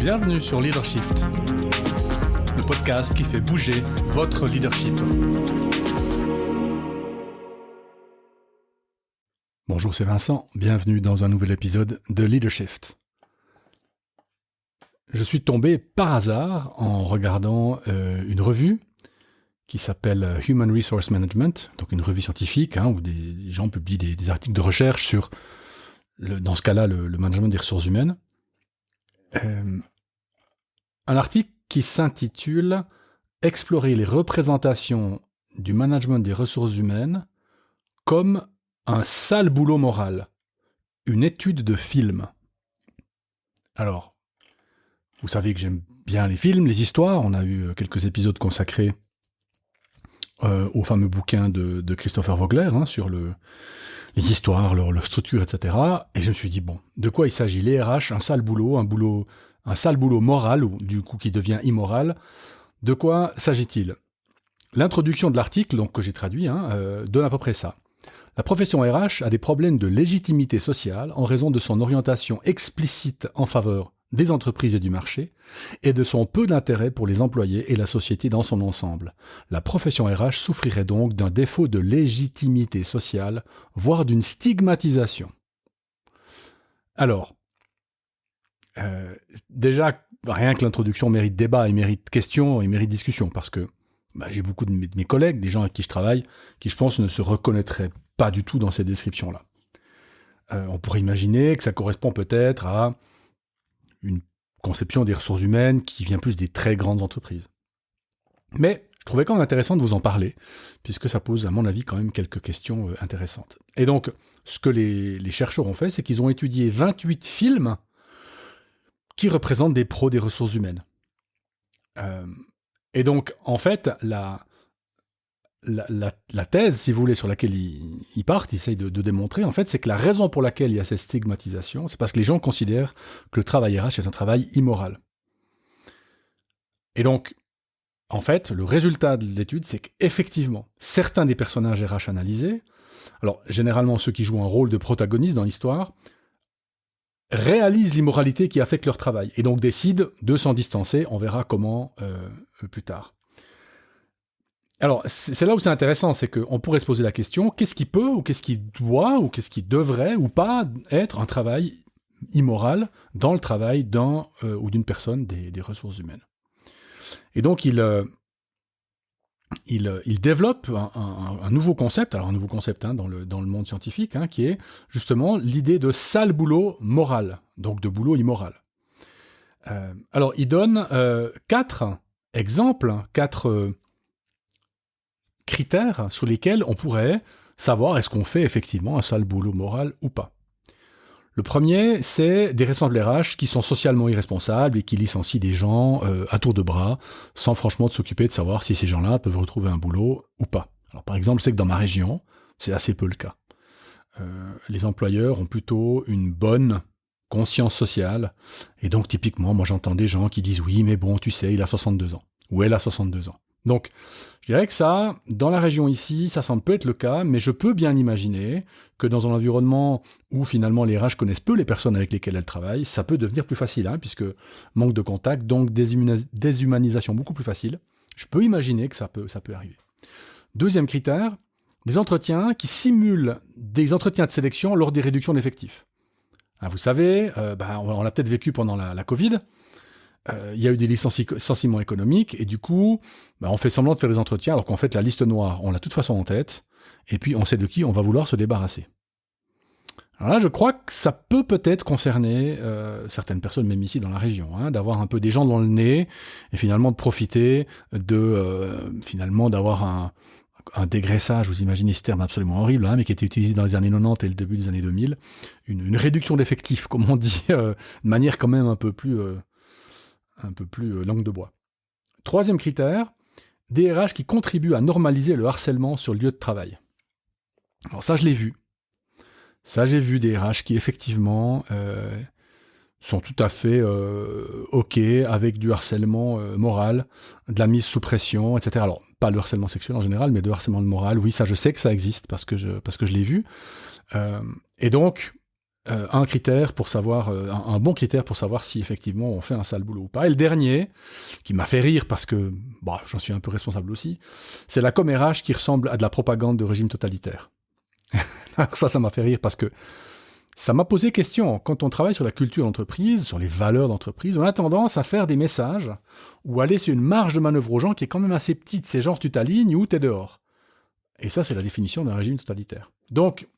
Bienvenue sur Leadershift, le podcast qui fait bouger votre leadership. Bonjour, c'est Vincent. Bienvenue dans un nouvel épisode de Leadershift. Je suis tombé par hasard en regardant une revue qui s'appelle Human Resource Management, donc une revue scientifique où des gens publient des articles de recherche sur, dans ce cas-là, le management des ressources humaines. Un article qui s'intitule « Explorer les représentations du management des ressources humaines comme un sale boulot moral, une étude de film ». Alors, vous savez que j'aime bien les films, les histoires. On a eu quelques épisodes consacrés au fameux bouquin de Christopher Vogler sur les histoires, leur structure, etc. Et je me suis dit, bon, de quoi il s'agit ? Les RH, un sale boulot, un sale boulot moral, ou du coup qui devient immoral. De quoi s'agit-il ? L'introduction de l'article, donc que j'ai traduit, donne à peu près ça. La profession RH a des problèmes de légitimité sociale en raison de son orientation explicite en faveur des entreprises et du marché, et de son peu d'intérêt pour les employés et la société dans son ensemble. La profession RH souffrirait donc d'un défaut de légitimité sociale, voire d'une stigmatisation. Alors, déjà, rien que l'introduction mérite débat, il mérite question, il mérite discussion, parce que j'ai beaucoup de mes collègues, des gens avec qui je travaille, qui je pense ne se reconnaîtraient pas du tout dans ces descriptions-là. On pourrait imaginer que ça correspond peut-être à une conception des ressources humaines qui vient plus des très grandes entreprises. Mais je trouvais quand même intéressant de vous en parler, puisque ça pose, à mon avis, quand même quelques questions intéressantes. Et donc, ce que les chercheurs ont fait, c'est qu'ils ont étudié 28 films qui représentent des pros des ressources humaines. Et donc, en fait, la thèse, si vous voulez, sur laquelle ils partent, ils essayent de démontrer, en fait, c'est que la raison pour laquelle il y a cette stigmatisation, c'est parce que les gens considèrent que le travail RH est un travail immoral. Et donc, en fait, le résultat de l'étude, c'est qu'effectivement, certains des personnages RH analysés, alors généralement ceux qui jouent un rôle de protagoniste dans l'histoire, réalisent l'immoralité qui affecte leur travail, et donc décident de s'en distancer. On verra comment plus tard. Alors, c'est là où c'est intéressant, c'est qu'on pourrait se poser la question, qu'est-ce qui peut, ou qu'est-ce qui doit, ou qu'est-ce qui devrait, ou pas être un travail immoral dans le travail d'un ou d'une personne des ressources humaines. Et donc, il développe un nouveau concept, alors un nouveau concept dans le monde scientifique, qui est justement l'idée de sale boulot moral, donc de boulot immoral. Alors, il donne 4 exemples, 4 critères sur lesquels on pourrait savoir est-ce qu'on fait effectivement un sale boulot moral ou pas. Le premier, c'est des responsables RH qui sont socialement irresponsables et qui licencient des gens à tour de bras, sans franchement s'occuper de savoir si ces gens-là peuvent retrouver un boulot ou pas. Alors par exemple, je sais que dans ma région, c'est assez peu le cas. Les employeurs ont plutôt une bonne conscience sociale, et donc typiquement, moi j'entends des gens qui disent « oui, mais bon, tu sais, il a 62 ans » ou « elle a 62 ans ». Donc, je dirais que ça, dans la région ici, ça semble peut être le cas, mais je peux bien imaginer que dans un environnement où finalement les RH connaissent peu les personnes avec lesquelles elles travaillent, ça peut devenir plus facile, puisque manque de contact, donc déshumanisation beaucoup plus facile. Je peux imaginer que ça peut arriver. Deuxième critère, des entretiens qui simulent des entretiens de sélection lors des réductions d'effectifs. Vous savez, on l'a peut-être vécu pendant la Covid. Il y a eu des licenciements économiques, et du coup, on fait semblant de faire des entretiens, alors qu'en fait, la liste noire, on l'a de toute façon en tête, et puis on sait de qui on va vouloir se débarrasser. Alors là, je crois que ça peut-être concerner certaines personnes, même ici dans la région, d'avoir un peu des gens dans le nez, et finalement de profiter finalement d'avoir un dégraissage, vous imaginez ce terme absolument horrible, mais qui était utilisé dans les années 90 et le début des années 2000, une réduction d'effectifs, comme on dit, de manière quand même un peu plus langue de bois. Troisième critère, des RH qui contribuent à normaliser le harcèlement sur le lieu de travail. Alors ça, je l'ai vu. Ça, j'ai vu des RH qui, effectivement, sont tout à fait OK avec du harcèlement moral, de la mise sous pression, etc. Alors, pas le harcèlement sexuel en général, mais de harcèlement moral. Oui, ça, je sais que ça existe parce que je l'ai vu. Et donc, un critère pour savoir, un bon critère pour savoir si effectivement on fait un sale boulot ou pas. Et le dernier, qui m'a fait rire parce que j'en suis un peu responsable aussi, c'est la commérage qui ressemble à de la propagande de régime totalitaire. Ça m'a fait rire parce que ça m'a posé question. Quand on travaille sur la culture d'entreprise, sur les valeurs d'entreprise, on a tendance à faire des messages ou à laisser une marge de manœuvre aux gens qui est quand même assez petite. C'est genre tu t'alignes ou t'es dehors. Et ça, c'est la définition d'un régime totalitaire. Donc,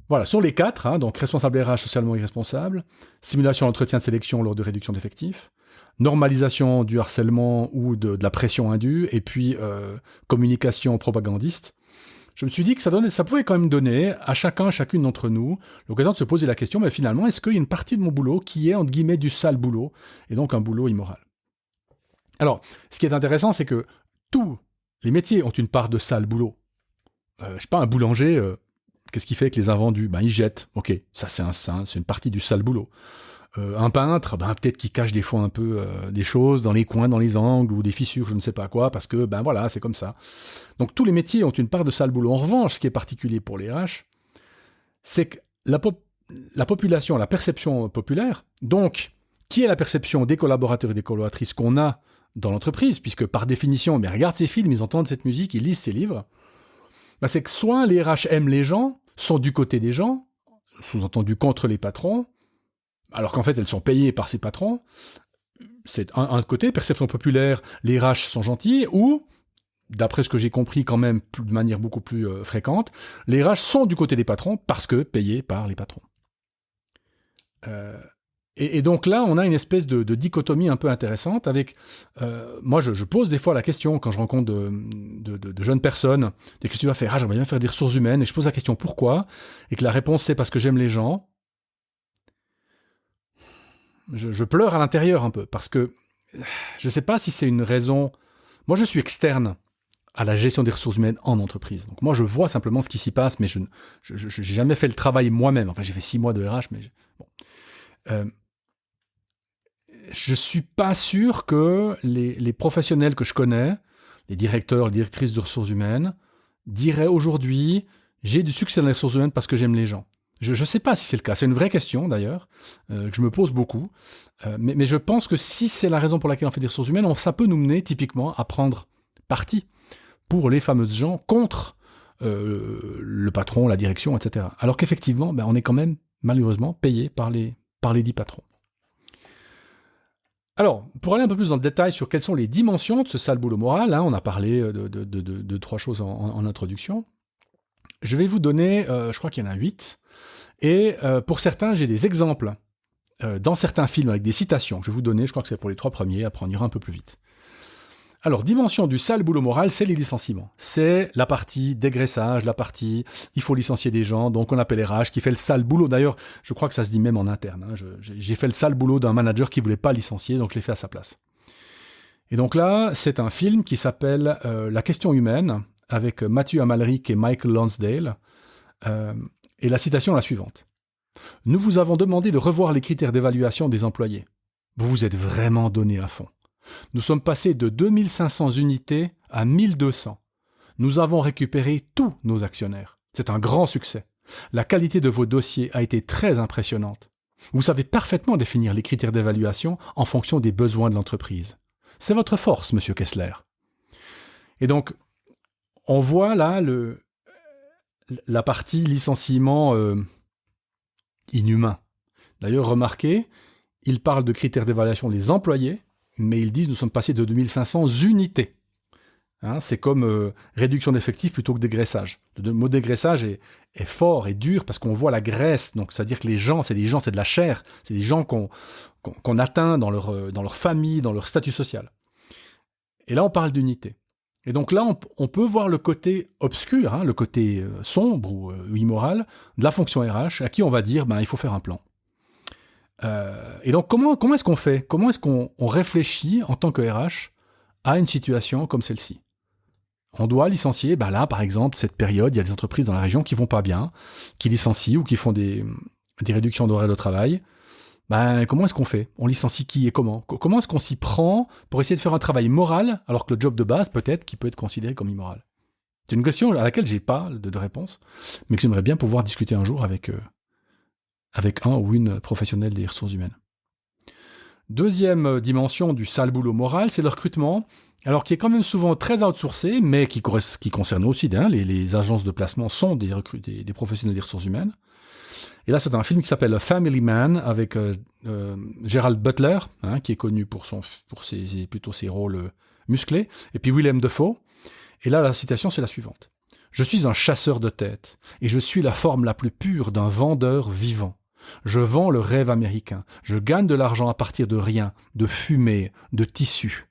voilà, sur les 4, donc responsable RH socialement irresponsable, simulation d'entretien de sélection lors de réduction d'effectifs, normalisation du harcèlement ou de la pression indue, et puis communication propagandiste, je me suis dit que ça pouvait quand même donner à chacune d'entre nous l'occasion de se poser la question, mais finalement, est-ce qu'il y a une partie de mon boulot qui est, entre guillemets, du sale boulot, et donc un boulot immoral? Alors, ce qui est intéressant, c'est que tous les métiers ont une part de sale boulot. Je sais pas, un boulanger, qu'est-ce qu'il fait avec les invendus? Il jette. Ok, ça c'est une partie du sale boulot. Un peintre, peut-être qu'il cache des fois un peu des choses dans les coins, dans les angles, ou des fissures, je ne sais pas quoi, parce que, voilà, c'est comme ça. Donc tous les métiers ont une part de sale boulot. En revanche, ce qui est particulier pour les RH, c'est que la population, la perception populaire, donc, qui est la perception des collaborateurs et des collaboratrices qu'on a dans l'entreprise, puisque par définition, mais regarde ces films, ils entendent cette musique, ils lisent ces livres, c'est que soit les RH aiment les gens, sont du côté des gens, sous-entendu contre les patrons, alors qu'en fait elles sont payées par ces patrons. C'est un côté, perception populaire, les RH sont gentils, ou, d'après ce que j'ai compris quand même de manière beaucoup plus fréquente, les RH sont du côté des patrons parce que payés par les patrons. Et donc là, on a une espèce de dichotomie un peu intéressante avec... moi, je pose des fois la question, quand je rencontre de jeunes personnes, des questions à faire, j'aimerais bien faire des ressources humaines, et je pose la question pourquoi, et que la réponse c'est parce que j'aime les gens. Je pleure à l'intérieur un peu, parce que je ne sais pas si c'est une raison... Moi, je suis externe à la gestion des ressources humaines en entreprise. Donc moi, je vois simplement ce qui s'y passe, mais je n'ai jamais fait le travail moi-même. Enfin, j'ai fait 6 mois de RH, mais... Bon. Je suis pas sûr que les professionnels que je connais, les directeurs, les directrices de ressources humaines, diraient aujourd'hui « j'ai du succès dans les ressources humaines parce que j'aime les gens ». Je ne sais pas si c'est le cas. C'est une vraie question, d'ailleurs, que je me pose beaucoup. Mais je pense que si c'est la raison pour laquelle on fait des ressources humaines, ça peut nous mener, typiquement, à prendre parti pour les fameuses gens contre le patron, la direction, etc. Alors qu'effectivement, on est quand même, malheureusement, payé par les dits patrons. Alors, pour aller un peu plus dans le détail sur quelles sont les dimensions de ce sale boulot moral, on a parlé de 3 choses en introduction. Je vais vous donner, je crois qu'il y en a 8, et pour certains, j'ai des exemples dans certains films avec des citations que je vais vous donner, je crois que c'est pour les 3 premiers, après on ira un peu plus vite. Alors, dimension du sale boulot moral, c'est les licenciements. C'est la partie dégraissage, la partie il faut licencier des gens, donc on appelle RH, qui fait le sale boulot. D'ailleurs, je crois que ça se dit même en interne. J'ai fait le sale boulot d'un manager qui ne voulait pas licencier, donc je l'ai fait à sa place. Et donc là, c'est un film qui s'appelle La question humaine, avec Matthew Amalric et Michael Lonsdale. Et la citation est la suivante. « Nous vous avons demandé de revoir les critères d'évaluation des employés. Vous vous êtes vraiment donné à fond. Nous sommes passés de 2500 unités à 1200. Nous avons récupéré tous nos actionnaires. C'est un grand succès. La qualité de vos dossiers a été très impressionnante. Vous savez parfaitement définir les critères d'évaluation en fonction des besoins de l'entreprise. C'est votre force, monsieur Kessler. » Et donc, on voit là la partie licenciement inhumain. D'ailleurs, remarquez, il parle de critères d'évaluation des employés, mais ils disent nous sommes passés de 2500 unités. C'est comme réduction d'effectifs plutôt que dégraissage. Le mot dégraissage est fort et dur parce qu'on voit la graisse, donc c'est-à-dire que les gens, c'est de la chair, c'est des gens qu'on atteint dans leur famille, dans leur statut social. Et là, on parle d'unité. Et donc là, on peut voir le côté obscur, le côté sombre ou immoral de la fonction RH, à qui on va dire il faut faire un plan. Et donc, comment est-ce qu'on fait? Comment est-ce qu'on réfléchit en tant que RH à une situation comme celle-ci? On doit licencier, là, par exemple, cette période, il y a des entreprises dans la région qui vont pas bien, qui licencient ou qui font des réductions d'horaires de travail. Comment est-ce qu'on fait? On licencie qui et comment? Comment est-ce qu'on s'y prend pour essayer de faire un travail moral, alors que le job de base, peut-être, qui peut être considéré comme immoral? C'est une question à laquelle j'ai pas de réponse, mais que j'aimerais bien pouvoir discuter un jour avec avec un ou une professionnelle des ressources humaines. Deuxième dimension du sale boulot moral, c'est le recrutement, alors qui est quand même souvent très outsourcé, mais qui concerne aussi, les agences de placement sont des professionnels des ressources humaines. Et là, c'est un film qui s'appelle Family Man, avec Gerald Butler, qui est connu pour ses rôles musclés, et puis Willem Dafoe. Et là, la citation, c'est la suivante. « Je suis un chasseur de tête, et je suis la forme la plus pure d'un vendeur vivant. Je vends le rêve américain. Je gagne de l'argent à partir de rien, de fumée, de tissu. »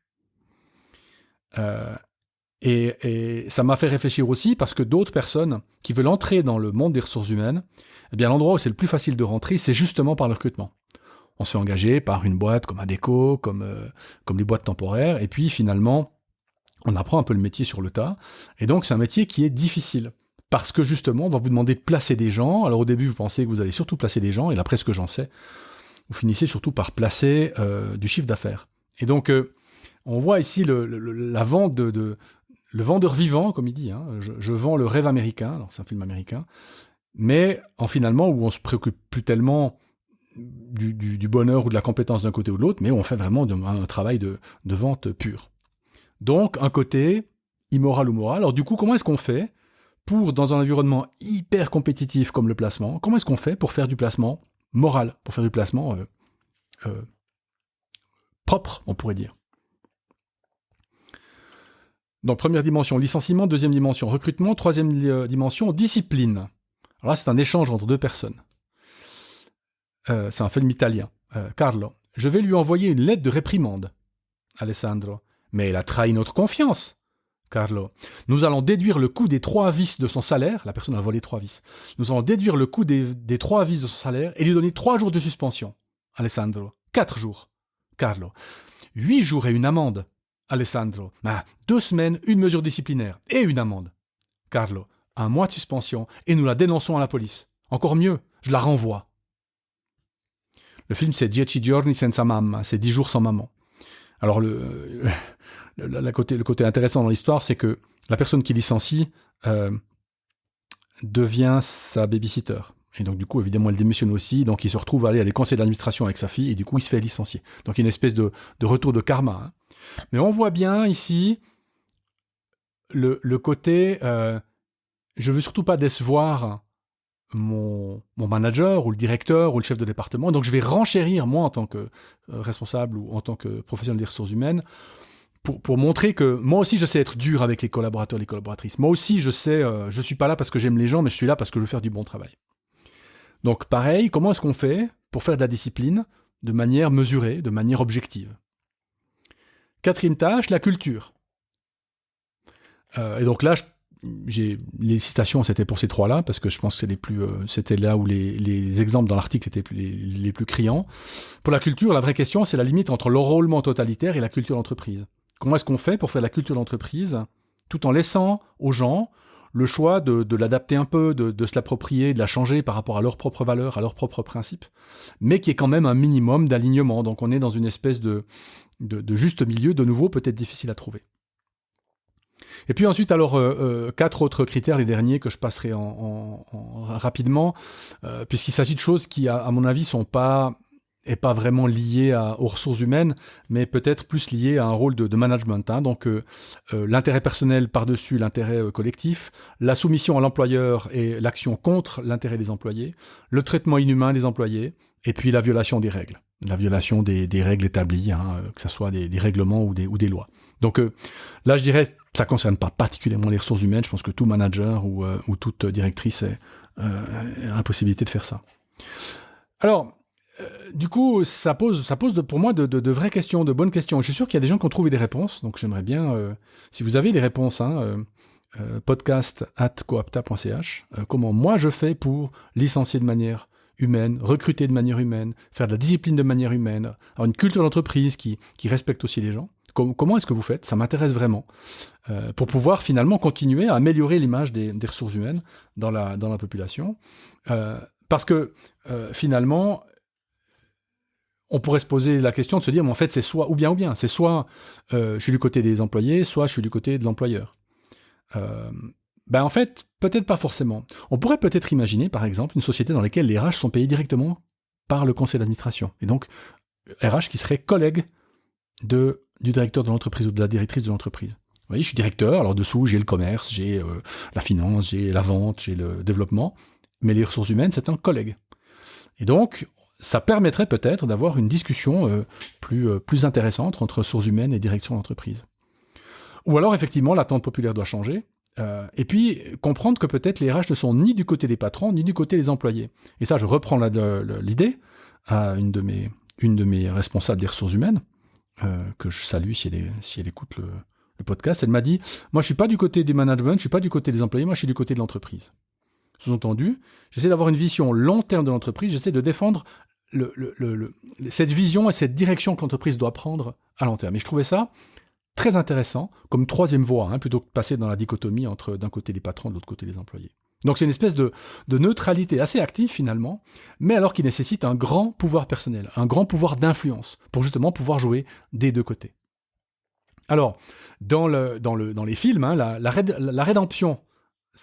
Et ça m'a fait réfléchir aussi parce que d'autres personnes qui veulent entrer dans le monde des ressources humaines, eh bien l'endroit où c'est le plus facile de rentrer, c'est justement par le recrutement. On s'est engagé par une boîte comme Adecco, comme les boîtes temporaires, et puis finalement, on apprend un peu le métier sur le tas. Et donc c'est un métier qui est difficile. Parce que justement, on va vous demander de placer des gens. Alors au début, vous pensez que vous allez surtout placer des gens, et d'après ce que j'en sais, vous finissez surtout par placer du chiffre d'affaires. Et donc, on voit ici la vente le vendeur vivant, comme il dit. Je vends le rêve américain. Alors c'est un film américain. Mais finalement, où on se préoccupe plus tellement du bonheur ou de la compétence d'un côté ou de l'autre, mais où on fait vraiment un travail de vente pure. Donc, un côté immoral ou moral. Alors du coup, comment est-ce qu'on fait pour, dans un environnement hyper compétitif comme le placement, comment est-ce qu'on fait pour faire du placement moral, pour faire du placement propre, on pourrait dire. Donc, première dimension, licenciement. Deuxième dimension, recrutement. Troisième dimension, discipline. Alors là, c'est un échange entre deux personnes. C'est un film italien. Carlo, je vais lui envoyer une lettre de réprimande. Alessandro, mais elle a trahi notre confiance. Carlo, nous allons déduire le coût des 3 vices de son salaire. La personne a volé 3 vices. Nous allons déduire le coût des 3 vices de son salaire et lui donner 3 jours de suspension. Alessandro, 4 jours. Carlo, 8 jours et une amende. Alessandro, 2 semaines, une mesure disciplinaire et une amende. Carlo, 1 mois de suspension et nous la dénonçons à la police. Encore mieux, je la renvoie. Le film, c'est 10 giorni senza mamma, c'est 10 jours sans maman. Alors, le côté intéressant dans l'histoire, c'est que la personne qui licencie devient sa babysitter. Et donc, du coup, évidemment, elle démissionne aussi. Donc, il se retrouve à aller à des conseils d'administration avec sa fille. Et du coup, il se fait licencier. Donc, il y a une espèce de retour de karma. Mais on voit bien ici le côté... je veux surtout pas décevoir mon manager ou le directeur ou le chef de département. Donc, je vais renchérir, moi, en tant que responsable ou en tant que professionnel des ressources humaines, pour montrer que moi aussi, je sais être dur avec les collaborateurs et les collaboratrices. Moi aussi, je sais, je suis pas là parce que j'aime les gens, mais je suis là parce que je veux faire du bon travail. Donc, pareil, comment est-ce qu'on fait pour faire de la discipline de manière mesurée, de manière objective? Quatrième tâche, la culture. Et donc là, les citations, c'était pour ces 3-là, parce que je pense que c'était là où les exemples dans l'article étaient les plus criants. Pour la culture, la vraie question, c'est la limite entre l'enrôlement totalitaire et la culture d'entreprise. Comment est-ce qu'on fait pour faire la culture d'entreprise tout en laissant aux gens le choix de l'adapter un peu, de se l'approprier, de la changer par rapport à leurs propres valeurs, à leurs propres principes, mais qui est quand même un minimum d'alignement. Donc on est dans une espèce de juste milieu, de nouveau peut-être difficile à trouver. Et puis ensuite, alors, 4 autres critères, les derniers que je passerai rapidement, puisqu'il s'agit de choses qui, à mon avis, sont pas vraiment liées aux ressources humaines, mais peut-être plus liées à un rôle de management. Donc, l'intérêt personnel par-dessus l'intérêt collectif, la soumission à l'employeur et l'action contre l'intérêt des employés, le traitement inhumain des employés, et puis la violation des règles. La violation des règles établies, que ce soit des règlements ou des lois. Donc là, je dirais, ça ne concerne pas particulièrement les ressources humaines. Je pense que tout manager ou toute directrice a la possibilité de faire ça. Alors, du coup, ça pose pour moi de vraies questions, de bonnes questions. Je suis sûr qu'il y a des gens qui ont trouvé des réponses, donc j'aimerais bien, si vous avez des réponses, podcast@coapta.ch, comment moi je fais pour licencier de manière humaine, recruter de manière humaine, faire de la discipline de manière humaine, avoir une culture d'entreprise qui respecte aussi les gens. Comment est-ce que vous faites ? Ça m'intéresse vraiment. Pour pouvoir finalement continuer à améliorer l'image des ressources humaines dans la population. Parce que finalement, on pourrait se poser la question de se dire, mais en fait, c'est soit ou bien. C'est soit je suis du côté des employés, soit je suis du côté de l'employeur. En fait, peut-être pas forcément. On pourrait peut-être imaginer, par exemple, une société dans laquelle les RH sont payés directement par le conseil d'administration. Et donc, RH qui serait collègue du directeur de l'entreprise ou de la directrice de l'entreprise. Vous voyez, je suis directeur, alors dessous, j'ai le commerce, j'ai la finance, j'ai la vente, j'ai le développement, mais les ressources humaines, c'est un collègue. Et donc, ça permettrait peut-être d'avoir une discussion plus intéressante entre ressources humaines et direction d'entreprise. Ou alors, effectivement, l'attente populaire doit changer, et puis comprendre que peut-être les RH ne sont ni du côté des patrons, ni du côté des employés. Et ça, je reprends l'idée à une de mes responsables des ressources humaines, que je salue si elle écoute le podcast. Elle m'a dit, moi je suis pas du côté des management, je suis pas du côté des employés, moi je suis du côté de l'entreprise. Sous-entendu, j'essaie d'avoir une vision long terme de l'entreprise, j'essaie de défendre cette vision et cette direction que l'entreprise doit prendre à long terme. Et je trouvais ça très intéressant comme troisième voie, plutôt que de passer dans la dichotomie entre d'un côté les patrons, de l'autre côté les employés. Donc c'est une espèce de neutralité assez active finalement, mais alors qui nécessite un grand pouvoir personnel, un grand pouvoir d'influence, pour justement pouvoir jouer des deux côtés. Alors, dans les films, la rédemption,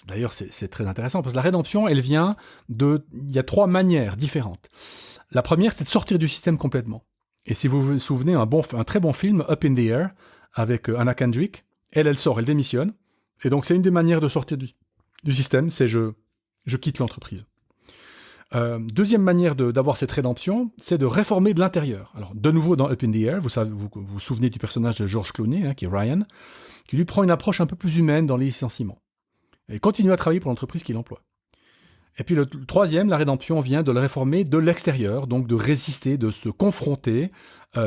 d'ailleurs c'est très intéressant, parce que la rédemption, elle vient il y a 3 manières différentes. La première, c'est de sortir du système complètement. Et si vous vous souvenez, un très bon film, Up in the Air, avec Anna Kendrick, elle sort, elle démissionne, et donc c'est une des manières de sortir du système, c'est je quitte l'entreprise. Deuxième manière d'avoir cette rédemption, c'est de réformer de l'intérieur. Alors, de nouveau dans Up in the Air, vous vous souvenez du personnage de George Clooney, qui est Ryan, qui lui prend une approche un peu plus humaine dans les licenciements. Et continue à travailler pour l'entreprise qu'il emploie. Et puis le troisième, la rédemption vient de le réformer de l'extérieur, donc de résister, de se confronter,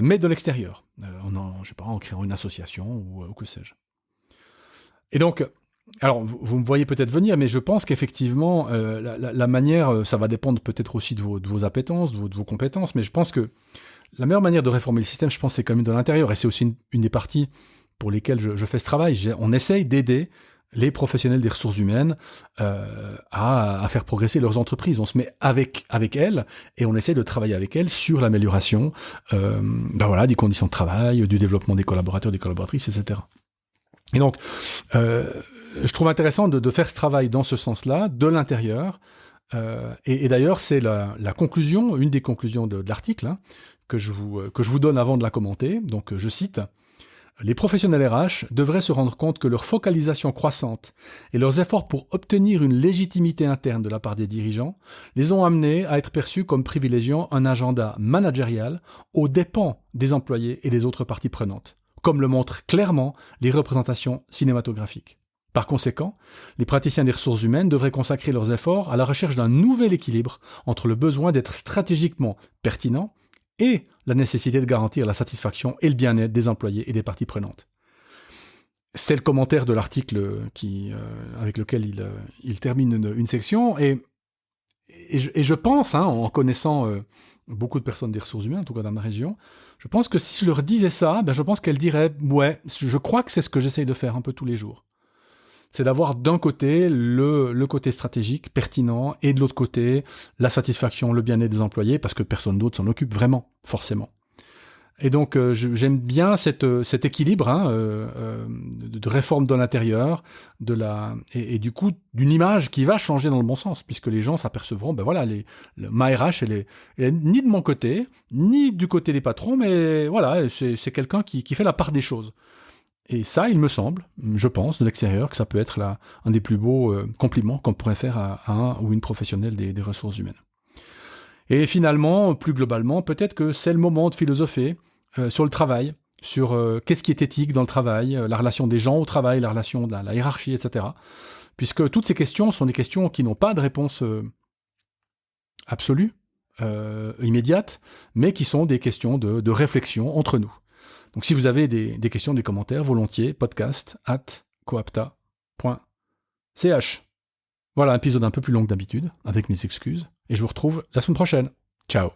mais de l'extérieur. En créant une association ou que sais-je. Et donc, alors, vous me voyez peut-être venir, mais je pense qu'effectivement, la manière, ça va dépendre peut-être aussi de vos appétences, de vos compétences, mais je pense que la meilleure manière de réformer le système, je pense, c'est quand même de l'intérieur, et c'est aussi une des parties pour lesquelles je fais ce travail. On essaye d'aider les professionnels des ressources humaines à faire progresser leurs entreprises. On se met avec elles, et on essaie de travailler avec elles sur l'amélioration des conditions de travail, du développement des collaborateurs, des collaboratrices, etc. Et donc, je trouve intéressant de faire ce travail dans ce sens-là, de l'intérieur. Et d'ailleurs, c'est la conclusion, une des conclusions de l'article que je vous donne avant de la commenter. Donc, je cite: « Les professionnels RH devraient se rendre compte que leur focalisation croissante et leurs efforts pour obtenir une légitimité interne de la part des dirigeants les ont amenés à être perçus comme privilégiant un agenda managérial aux dépens des employés et des autres parties prenantes, comme le montrent clairement les représentations cinématographiques. Par conséquent, les praticiens des ressources humaines devraient consacrer leurs efforts à la recherche d'un nouvel équilibre entre le besoin d'être stratégiquement pertinent et la nécessité de garantir la satisfaction et le bien-être des employés et des parties prenantes. » C'est le commentaire de l'article avec lequel il termine une section, et je pense, en connaissant beaucoup de personnes des ressources humaines, en tout cas dans ma région, je pense que si je leur disais ça, je pense qu'elles diraient « Ouais, je crois que c'est ce que j'essaye de faire un peu tous les jours. » C'est d'avoir d'un côté le côté stratégique, pertinent, et de l'autre côté, la satisfaction, le bien-être des employés, parce que personne d'autre s'en occupe vraiment, forcément. Et donc, j'aime bien cet équilibre de réforme de l'intérieur, et du coup, d'une image qui va changer dans le bon sens, puisque les gens s'apercevront, ma RH, elle est ni de mon côté, ni du côté des patrons, mais voilà, c'est quelqu'un qui fait la part des choses. Et ça, il me semble, je pense, de l'extérieur, que ça peut être un des plus beaux compliments qu'on pourrait faire à un ou une professionnelle des ressources humaines. Et finalement, plus globalement, peut-être que c'est le moment de philosopher sur le travail, sur qu'est-ce qui est éthique dans le travail, la relation des gens au travail, la relation de la hiérarchie, etc. Puisque toutes ces questions sont des questions qui n'ont pas de réponse absolue, immédiate, mais qui sont des questions de réflexion entre nous. Donc si vous avez des questions, des commentaires, volontiers, podcast@coapta.ch. Voilà, un épisode un peu plus long que d'habitude, avec mes excuses, et je vous retrouve la semaine prochaine. Ciao.